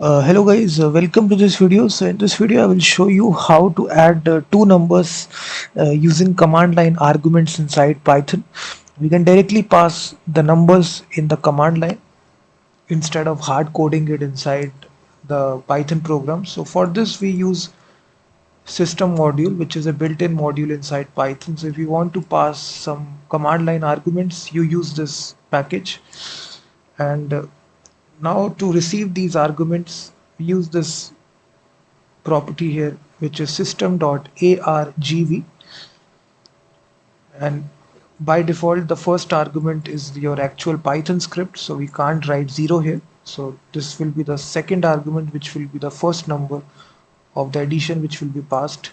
Hello guys, welcome to this video. So in this video I will show you how to add two numbers using command line arguments inside Python. We can directly pass the numbers in the command line instead of hard coding it inside the Python program. So for this we use system module, which is a built-in module inside Python. So if you want to pass some command line arguments, you use this package. And now to receive these arguments, we use this property here, which is system.argv, and by default the first argument is your actual Python script, so we can't write 0 here. So this will be the second argument, which will be the first number of the addition which will be passed.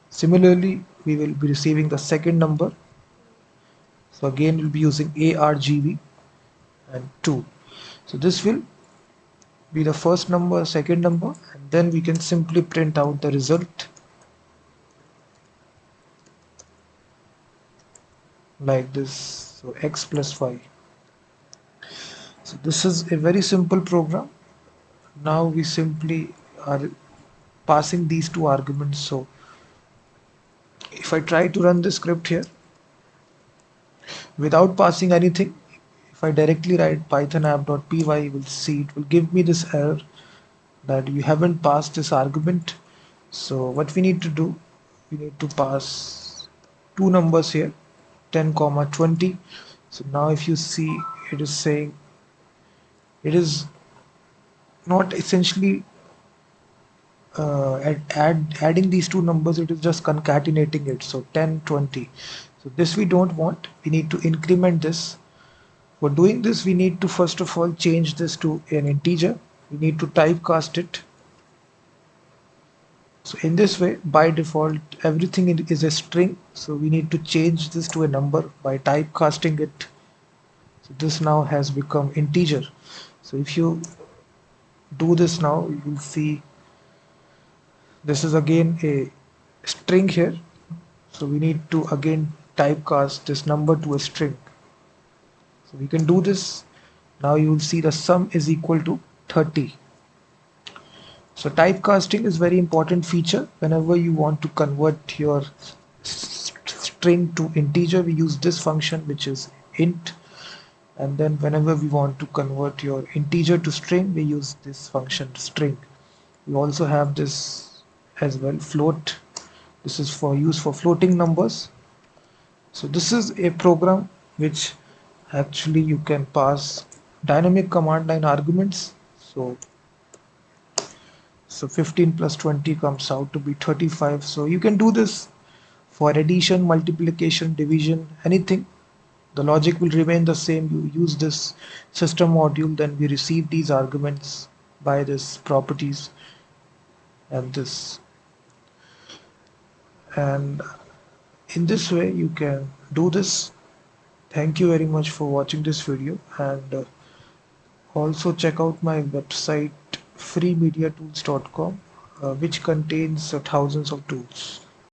Similarly, we will be receiving the second number, so again we'll be using argv and 2. So this will be the first number, second number, and then we can simply print out the result like this. So x plus y. So this is a very simple program. Now we simply are passing these two arguments. So if I try to run the script here without passing anything, if I directly write python app.py, you will see it will give me this error that you haven't passed this argument. So what we need to do, we need to pass two numbers here, 10, 20. So now if you see, it is saying it is not essentially adding these two numbers, it is just concatenating it. So 10, 20. So this we don't want. We need to increment this. For doing this, we need to first of all change this to an integer. We need to typecast it. So in this way, by default, everything is a string. So we need to change this to a number by typecasting it. So this now has become integer. So if you do this now, you will see this is again a string here. So we need to again typecast this number to a string. So we can do this. Now you will see the sum is equal to 30. So typecasting is very important feature. Whenever you want to convert your string to integer, we use this function, which is int. And then whenever we want to convert your integer to string, we use this function string. We also have this as well, float. This is for use for floating numbers. So this is a program which actually you can pass dynamic command line arguments. So 15 plus 20 comes out to be 35. So you can do this for addition, multiplication, division, anything. The logic will remain the same. You use this system module, then we receive these arguments by this properties and this. And in this way you can do this. Thank you very much for watching this video, and also check out my website freemediatools.com, which contains thousands of tools.